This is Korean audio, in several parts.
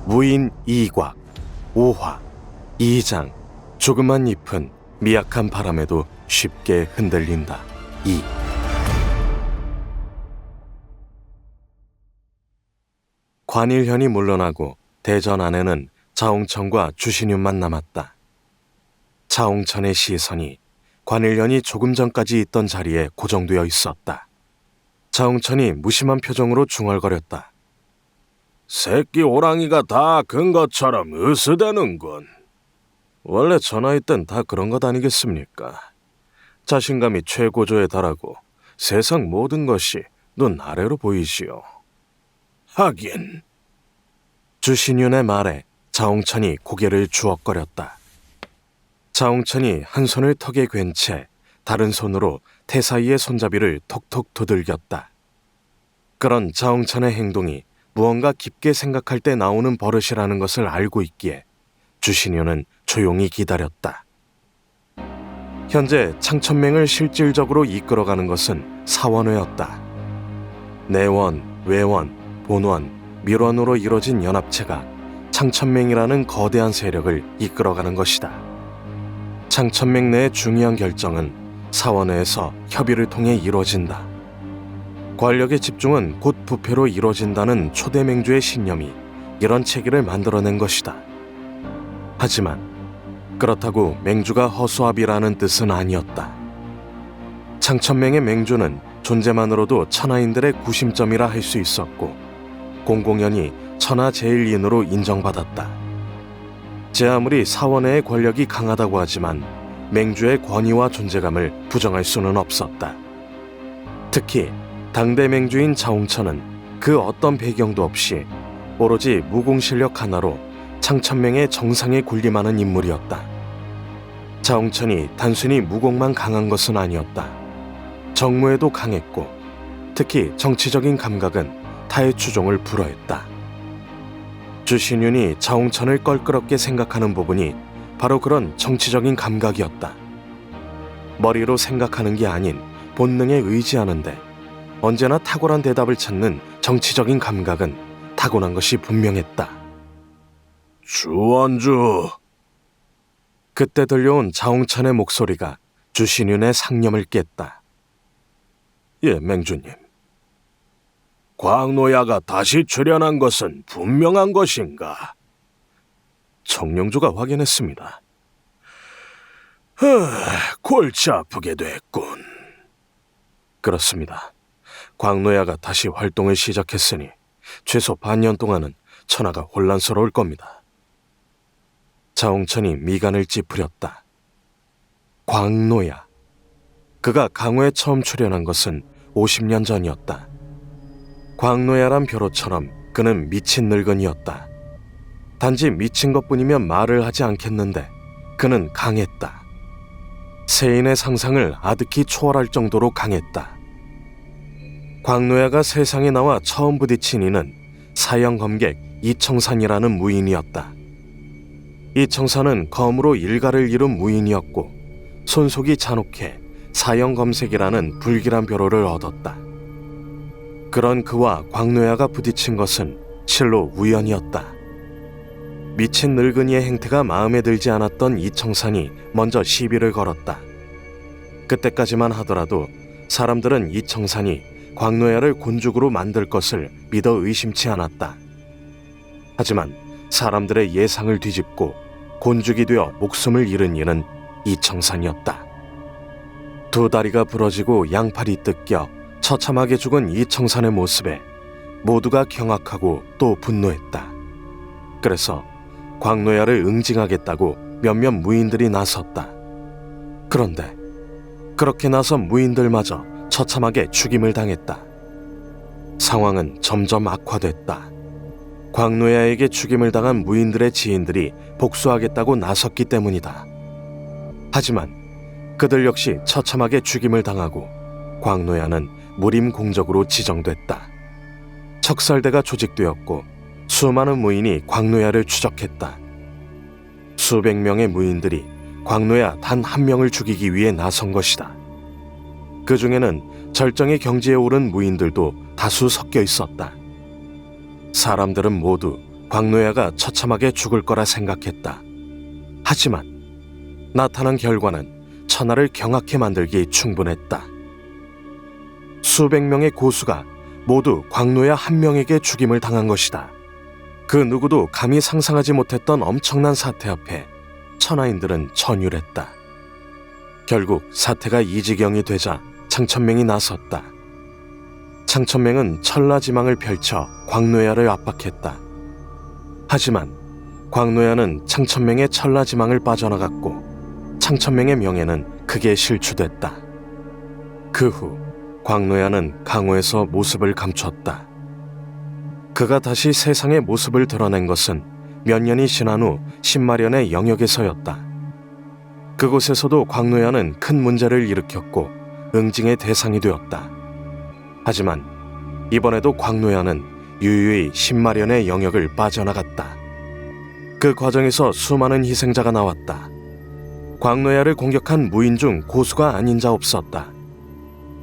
무인 2곽, 5화, 2장, 조그만 잎은 미약한 바람에도 쉽게 흔들린다. 2. 관일현이 물러나고 대전 안에는 자홍천과 주신윤만 남았다. 자홍천의 시선이 관일현이 조금 전까지 있던 자리에 고정되어 있었다. 자홍천이 무심한 표정으로 중얼거렸다. 새끼 호랑이가 다 큰 것처럼 으스대는군. 원래 저 나이 땐 다 그런 것 아니겠습니까? 자신감이 최고조에 달하고 세상 모든 것이 눈 아래로 보이시오. 하긴. 주신윤의 말에 자홍천이 고개를 주걱거렸다. 자홍천이 한 손을 턱에 괜 채 다른 손으로 태사이의 손잡이를 톡톡 두들겼다. 그런 자홍천의 행동이 무언가 깊게 생각할 때 나오는 버릇이라는 것을 알고 있기에 주신윤은 조용히 기다렸다. 현재 창천맹을 실질적으로 이끌어가는 것은 사원회였다. 내원, 외원, 본원, 밀원으로 이뤄진 연합체가 창천맹이라는 거대한 세력을 이끌어가는 것이다. 창천맹 내의 중요한 결정은 사원회에서 협의를 통해 이루어진다. 권력의 집중은 곧 부패로 이루어진다는 초대 맹주의 신념이 이런 체계를 만들어낸 것이다. 하지만 그렇다고 맹주가 허수아비라는 뜻은 아니었다. 창천맹의 맹주는 존재만으로도 천하인들의 구심점이라 할 수 있었고 공공연히 천하제일인으로 인정받았다. 제 아무리 사원회의 권력이 강하다고 하지만 맹주의 권위와 존재감을 부정할 수는 없었다. 특히 당대 맹주인 자홍천은 그 어떤 배경도 없이 오로지 무공실력 하나로 창천맹의 정상에 군림하는 인물이었다. 자홍천이 단순히 무공만 강한 것은 아니었다. 정무에도 강했고 특히 정치적인 감각은 타의 추종을 불허했다. 주신윤이 자홍천을 껄끄럽게 생각하는 부분이 바로 그런 정치적인 감각이었다. 머리로 생각하는 게 아닌 본능에 의지하는데 언제나 탁월한 대답을 찾는 정치적인 감각은 타고난 것이 분명했다. 주원주. 그때 들려온 자홍천의 목소리가 주신윤의 상념을 깼다. 예, 맹주님. 광노야가 다시 출현한 것은 분명한 것인가? 정령주가 확인했습니다. 골치 아프게 됐군. 그렇습니다. 광노야가 다시 활동을 시작했으니 최소 반년 동안은 천하가 혼란스러울 겁니다. 자홍천이 미간을 찌푸렸다. 광노야. 그가 강호에 처음 출연한 것은 50년 전이었다. 광노야란 벼로처럼 그는 미친 늙은이였다. 단지 미친 것뿐이면 말을 하지 않겠는데 그는 강했다. 세인의 상상을 아득히 초월할 정도로 강했다. 광노야가 세상에 나와 처음 부딪힌 이는 사형검객 이청산이라는 무인이었다. 이청산은 검으로 일가를 이룬 무인이었고 손속이 잔혹해 사형검색이라는 불길한 벼로를 얻었다. 그런 그와 광노야가 부딪힌 것은 실로 우연이었다. 미친 늙은이의 행태가 마음에 들지 않았던 이청산이 먼저 시비를 걸었다. 그때까지만 하더라도 사람들은 이청산이 광노야를 곤죽으로 만들 것을 믿어 의심치 않았다. 하지만 사람들의 예상을 뒤집고 곤죽이 되어 목숨을 잃은 이는 이청산이었다. 두 다리가 부러지고 양팔이 뜯겨 처참하게 죽은 이청산의 모습에 모두가 경악하고 또 분노했다. 그래서 광노야를 응징하겠다고 몇몇 무인들이 나섰다. 그런데 그렇게 나선 무인들마저 처참하게 죽임을 당했다. 상황은 점점 악화됐다. 광노야에게 죽임을 당한 무인들의 지인들이 복수하겠다고 나섰기 때문이다. 하지만 그들 역시 처참하게 죽임을 당하고 광노야는 무림공적으로 지정됐다. 척살대가 조직되었고 수많은 무인이 광노야를 추적했다. 수백 명의 무인들이 광노야 단 한 명을 죽이기 위해 나선 것이다. 그 중에는 절정의 경지에 오른 무인들도 다수 섞여 있었다. 사람들은 모두 광노야가 처참하게 죽을 거라 생각했다. 하지만 나타난 결과는 천하를 경악해 만들기 충분했다. 수백 명의 고수가 모두 광노야 한 명에게 죽임을 당한 것이다. 그 누구도 감히 상상하지 못했던 엄청난 사태 앞에 천하인들은 전율했다. 결국 사태가 이 지경이 되자 창천맹이 나섰다. 창천맹은 천라지망을 펼쳐 광노야를 압박했다. 하지만 광노야는 창천맹의 천라지망을 빠져나갔고 창천맹의 명예는 크게 실추됐다. 그 후 광노야는 강호에서 모습을 감췄다. 그가 다시 세상의 모습을 드러낸 것은 몇 년이 지난 후 신마련의 영역에서였다. 그곳에서도 광노야는 큰 문제를 일으켰고 응징의 대상이 되었다. 하지만 이번에도 광노야는 유유히 신마련의 영역을 빠져나갔다. 그 과정에서 수많은 희생자가 나왔다. 광노야를 공격한 무인 중 고수가 아닌 자 없었다.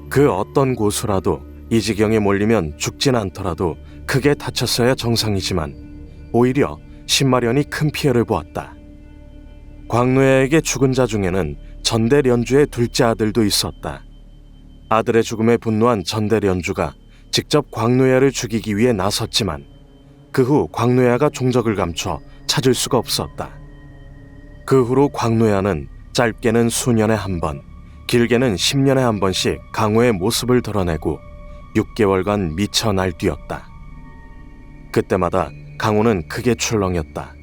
그 어떤 고수라도 이 지경에 몰리면 죽진 않더라도 크게 다쳤어야 정상이지만 오히려 신마련이 큰 피해를 보았다. 광노야에게 죽은 자 중에는 전대련주의 둘째 아들도 있었다. 아들의 죽음에 분노한 전대련주가 직접 광노야를 죽이기 위해 나섰지만 그 후 광노야가 종적을 감춰 찾을 수가 없었다. 그 후로 광노야는 짧게는 수년에 한 번, 길게는 10년에 한 번씩 강호의 모습을 드러내고 6개월간 미쳐 날뛰었다. 그때마다 강호는 크게 출렁였다.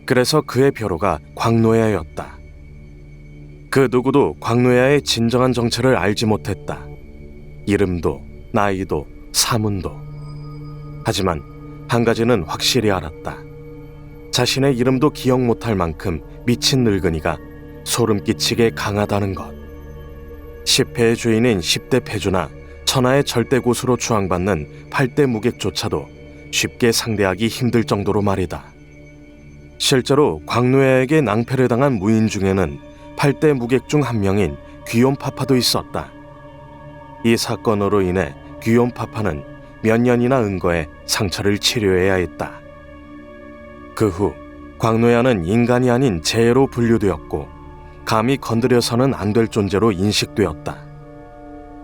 그래서 그의 벼로가 광노야였다. 그 누구도 광노야의 진정한 정체를 알지 못했다. 이름도 나이도 사문도. 하지만 한 가지는 확실히 알았다. 자신의 이름도 기억 못할 만큼 미친 늙은이가 소름 끼치게 강하다는 것. 10패의 주인인 10대 패주나 천하의 절대 고수로 추앙받는 8대 무객조차도 쉽게 상대하기 힘들 정도로 말이다. 실제로 광노야에게 낭패를 당한 무인 중에는 8대 무객 중 한 명인 귀욤파파도 있었다. 이 사건으로 인해 귀욤파파는 몇 년이나 은거해 상처를 치료해야 했다. 그 후 광노야는 인간이 아닌 재로 분류되었고 감히 건드려서는 안 될 존재로 인식되었다.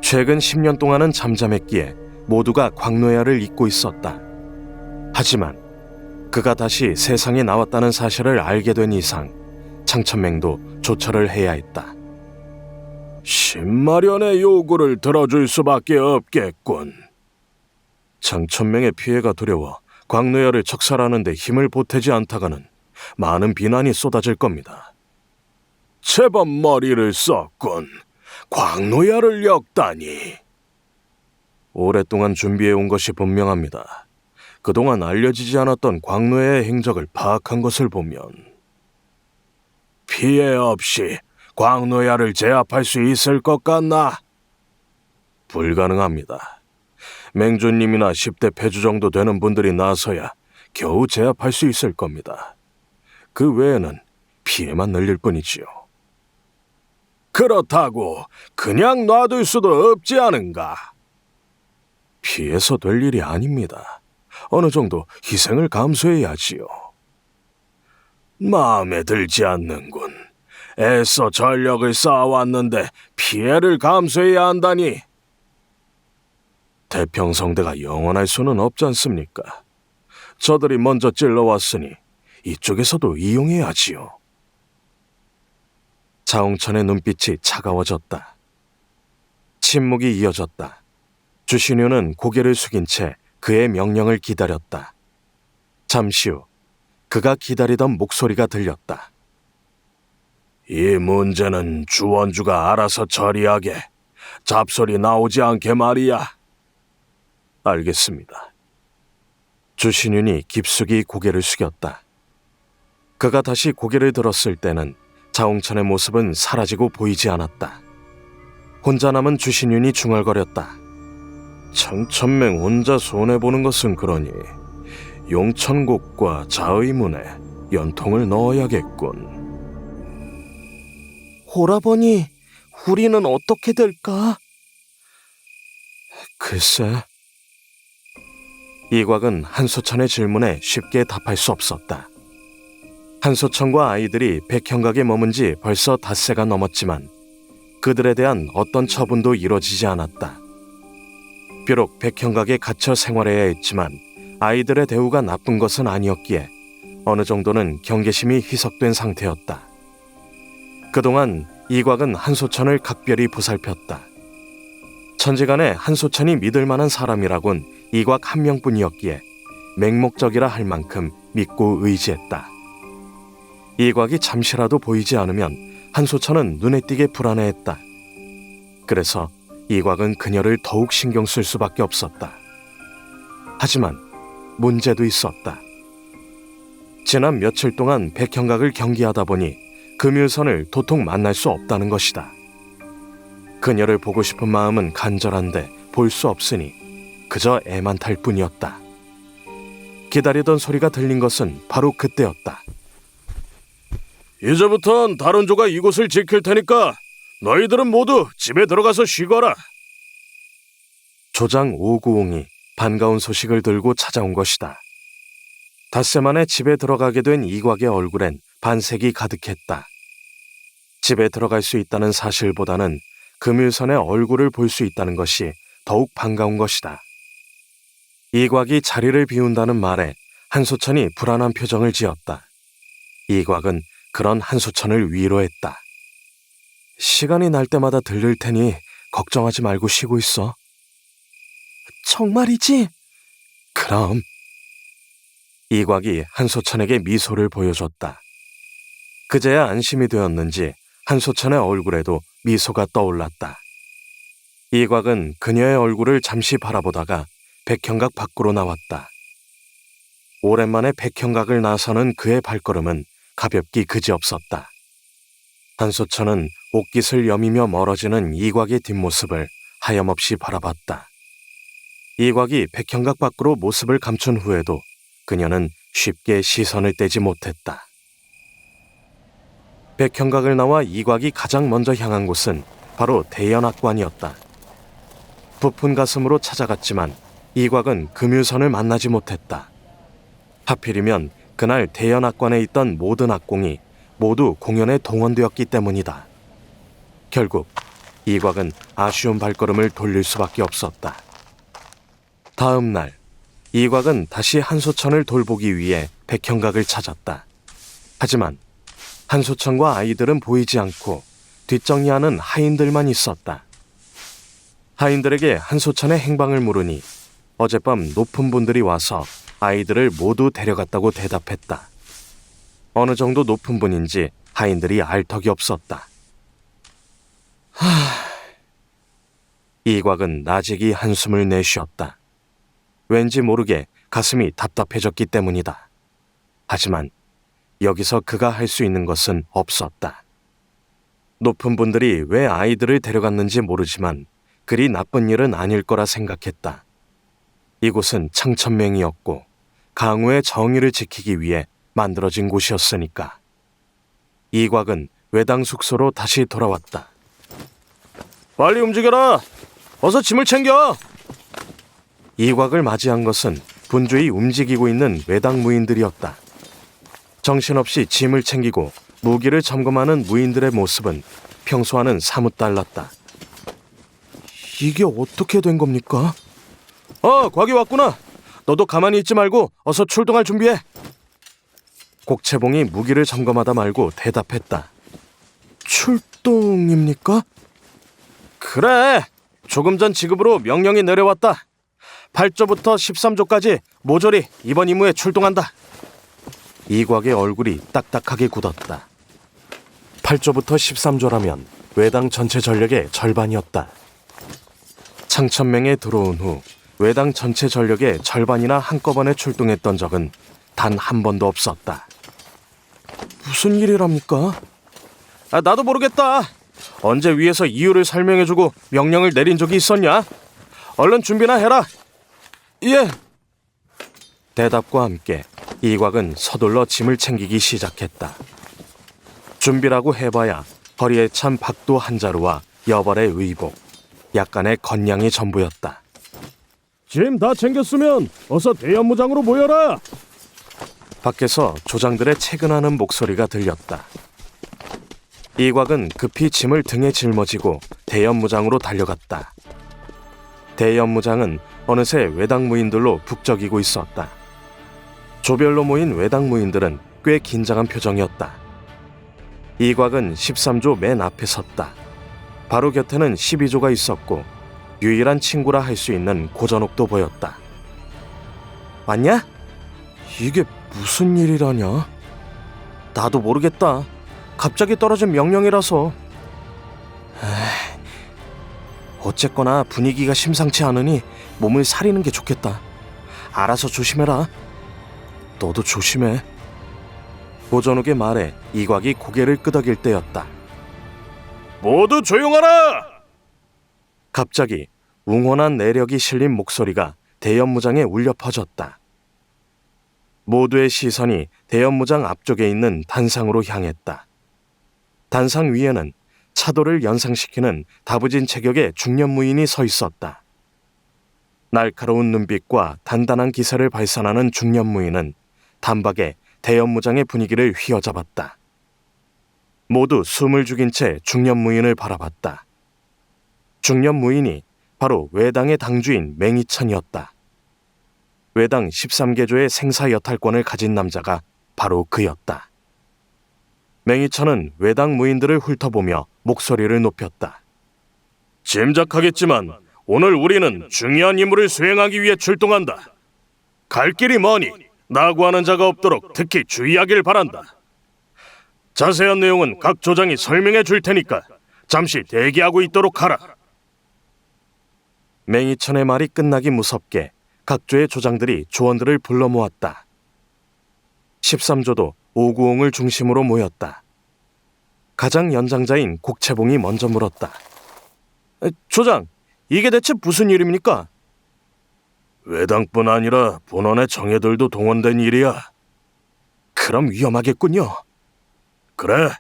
최근 10년 동안은 잠잠했기에 모두가 광노야를 잊고 있었다. 하지만 그가 다시 세상에 나왔다는 사실을 알게 된 이상 창천맹도 조처를 해야 했다. 신마련의 요구를 들어줄 수밖에 없겠군. 창천맹의 피해가 두려워 광노야를 척살하는 데 힘을 보태지 않다가는 많은 비난이 쏟아질 겁니다. 제법 머리를 썼군. 광노야를 엮다니. 오랫동안 준비해온 것이 분명합니다. 그동안 알려지지 않았던 광노야의 행적을 파악한 것을 보면 피해 없이 광노야를 제압할 수 있을 것 같나? 불가능합니다. 맹주님이나 10대 패주 정도 되는 분들이 나서야 겨우 제압할 수 있을 겁니다. 그 외에는 피해만 늘릴 뿐이지요. 그렇다고 그냥 놔둘 수도 없지 않은가? 피해서 될 일이 아닙니다. 어느 정도 희생을 감수해야지요. 마음에 들지 않는군. 애써 전력을 쌓아왔는데 피해를 감수해야 한다니. 태평성대가 영원할 수는 없지 않습니까? 저들이 먼저 찔러왔으니 이쪽에서도 이용해야지요. 자홍천의 눈빛이 차가워졌다. 침묵이 이어졌다. 주신유는 고개를 숙인 채 그의 명령을 기다렸다. 잠시 후 그가 기다리던 목소리가 들렸다. 이 문제는 주원주가 알아서 처리하게. 잡소리 나오지 않게 말이야. 알겠습니다. 주신윤이 깊숙이 고개를 숙였다. 그가 다시 고개를 들었을 때는 자홍천의 모습은 사라지고 보이지 않았다. 혼자 남은 주신윤이 중얼거렸다. 창천맹 혼자 손해보는 것은 그러니 용천곡과 자의문에 연통을 넣어야겠군. 오라버니, 우리는 어떻게 될까? 글쎄, 이곽은 한소천의 질문에 쉽게 답할 수 없었다. 한소천과 아이들이 백형각에 머문 지 벌써 닷새가 넘었지만 그들에 대한 어떤 처분도 이뤄지지 않았다. 비록 백형각에 갇혀 생활해야 했지만 아이들의 대우가 나쁜 것은 아니었기에 어느 정도는 경계심이 희석된 상태였다. 그동안 이곽은 한소천을 각별히 보살폈다. 천지간에 한소천이 믿을 만한 사람이라곤 이곽 한 명뿐이었기에 맹목적이라 할 만큼 믿고 의지했다. 이곽이 잠시라도 보이지 않으면 한소천은 눈에 띄게 불안해했다. 그래서 이곽은 그녀를 더욱 신경 쓸 수밖에 없었다. 하지만 문제도 있었다. 지난 며칠 동안 백형각을 경기하다 보니 금율선을 도통 만날 수 없다는 것이다. 그녀를 보고 싶은 마음은 간절한데 볼 수 없으니 그저 애만 탈 뿐이었다. 기다리던 소리가 들린 것은 바로 그때였다. 이제부턴 다른 조가 이곳을 지킬 테니까 너희들은 모두 집에 들어가서 쉬거라. 조장 오구옹이 반가운 소식을 들고 찾아온 것이다. 닷새 만에 집에 들어가게 된 이곽의 얼굴엔 반색이 가득했다. 집에 들어갈 수 있다는 사실보다는 금일선의 얼굴을 볼 수 있다는 것이 더욱 반가운 것이다. 이곽이 자리를 비운다는 말에 한소천이 불안한 표정을 지었다. 이곽은 그런 한소천을 위로했다. 시간이 날 때마다 들릴 테니 걱정하지 말고 쉬고 있어. 정말이지? 그럼. 이곽이 한소천에게 미소를 보여줬다. 그제야 안심이 되었는지 한소천의 얼굴에도 미소가 떠올랐다. 이곽은 그녀의 얼굴을 잠시 바라보다가 백형각 밖으로 나왔다. 오랜만에 백형각을 나서는 그의 발걸음은 가볍기 그지없었다. 한소천은 옷깃을 여미며 멀어지는 이곽의 뒷모습을 하염없이 바라봤다. 이곽이 백형각 밖으로 모습을 감춘 후에도 그녀는 쉽게 시선을 떼지 못했다. 백형각을 나와 이곽이 가장 먼저 향한 곳은 바로 대연학관이었다. 부푼 가슴으로 찾아갔지만 이곽은 금유선을 만나지 못했다. 하필이면 그날 대연학관에 있던 모든 학공이 모두 공연에 동원되었기 때문이다. 결국 이곽은 아쉬운 발걸음을 돌릴 수밖에 없었다. 다음 날 이곽은 다시 한소천을 돌보기 위해 백형각을 찾았다. 하지만 한소천과 아이들은 보이지 않고 뒷정리하는 하인들만 있었다. 하인들에게 한소천의 행방을 물으니 어젯밤 높은 분들이 와서 아이들을 모두 데려갔다고 대답했다. 어느 정도 높은 분인지 하인들이 알 턱이 없었다. 이곽은 나직이 한숨을 내쉬었다. 왠지 모르게 가슴이 답답해졌기 때문이다. 하지만 여기서 그가 할 수 있는 것은 없었다. 높은 분들이 왜 아이들을 데려갔는지 모르지만 그리 나쁜 일은 아닐 거라 생각했다. 이곳은 창천맹이었고 강우의 정의를 지키기 위해 만들어진 곳이었으니까. 이곽은 외당 숙소로 다시 돌아왔다. 빨리 움직여라. 어서 짐을 챙겨. 이곽을 맞이한 것은 분주히 움직이고 있는 외당 무인들이었다. 정신없이 짐을 챙기고 무기를 점검하는 무인들의 모습은 평소와는 사뭇 달랐다. 이게 어떻게 된 겁니까? 곽이 왔구나. 너도 가만히 있지 말고 어서 출동할 준비해. 곡채봉이 무기를 점검하다 말고 대답했다. 출동입니까? 그래. 조금 전 지급으로 명령이 내려왔다. 8조부터 13조까지 모조리 이번 임무에 출동한다. 이곽의 얼굴이 딱딱하게 굳었다. 8조부터 13조라면 외당 전체 전력의 절반이었다. 창천맹에 들어온 후 외당 전체 전력의 절반이나 한꺼번에 출동했던 적은 단 한 번도 없었다. 무슨 일이랍니까? 나도 모르겠다. 언제 위에서 이유를 설명해주고 명령을 내린 적이 있었냐? 얼른 준비나 해라. 예. 대답과 함께 이곽은 서둘러 짐을 챙기기 시작했다. 준비라고 해봐야 허리에 찬 박도 한 자루와 여벌의 의복, 약간의 건량이 전부였다. 짐 다 챙겼으면 어서 대연무장으로 모여라. 밖에서 조장들의 채근하는 목소리가 들렸다. 이곽은 급히 짐을 등에 짊어지고 대연무장으로 달려갔다. 대연무장은 어느새 외당무인들로 북적이고 있었다. 조별로 모인 외당무인들은 꽤 긴장한 표정이었다. 이곽은 13조 맨 앞에 섰다. 바로 곁에는 12조가 있었고 유일한 친구라 할 수 있는 고전옥도 보였다. 왔냐? 이게 무슨 일이라냐? 나도 모르겠다. 갑자기 떨어진 명령이라서. 어쨌거나 분위기가 심상치 않으니 몸을 사리는 게 좋겠다. 알아서 조심해라. 너도 조심해. 고전옥의 말에 이곽이 고개를 끄덕일 때였다. 모두 조용하라! 갑자기 웅혼한 내력이 실린 목소리가 대연무장에 울려 퍼졌다. 모두의 시선이 대연무장 앞쪽에 있는 단상으로 향했다. 단상 위에는 차도를 연상시키는 다부진 체격의 중년무인이 서 있었다. 날카로운 눈빛과 단단한 기세를 발산하는 중년무인은 단박에 대연무장의 분위기를 휘어잡았다. 모두 숨을 죽인 채 중년무인을 바라봤다. 중년무인이 바로 외당의 당주인 맹희천이었다. 외당 13개조의 생사여탈권을 가진 남자가 바로 그였다. 맹희천은 외당 무인들을 훑어보며 목소리를 높였다. 짐작하겠지만 오늘 우리는 중요한 임무를 수행하기 위해 출동한다. 갈 길이 머니 나구하는 자가 없도록 특히 주의하길 바란다. 자세한 내용은 각 조장이 설명해 줄 테니까 잠시 대기하고 있도록 하라. 맹희천의 말이 끝나기 무섭게 각조의 조장들이 조원들을 불러 모았다. 13조도 오구옹을 중심으로 모였다. 가장 연장자인 곡채봉이 먼저 물었다. 조장, 이게 대체 무슨 일입니까? 외당뿐 아니라 본원의 정예들도 동원된 일이야. 그럼 위험하겠군요. 그래,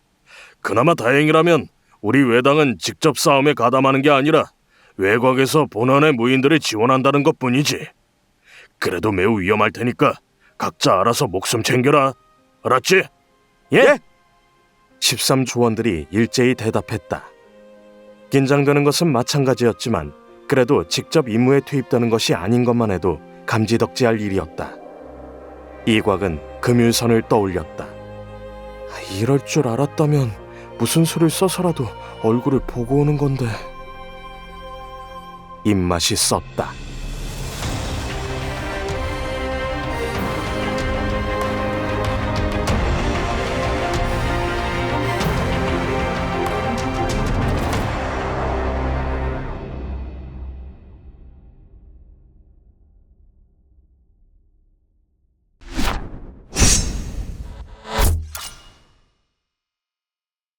그나마 다행이라면 우리 외당은 직접 싸움에 가담하는 게 아니라 외곽에서 본원의 무인들을 지원한다는 것뿐이지. 그래도 매우 위험할 테니까 각자 알아서 목숨 챙겨라. 알았지? 예? 13조원들이 일제히 대답했다. 긴장되는 것은 마찬가지였지만 그래도 직접 임무에 투입되는 것이 아닌 것만 해도 감지덕지할 일이었다. 이곽은 금율선을 떠올렸다. 이럴 줄 알았다면 무슨 수를 써서라도 얼굴을 보고 오는 건데. 입맛이 썼다.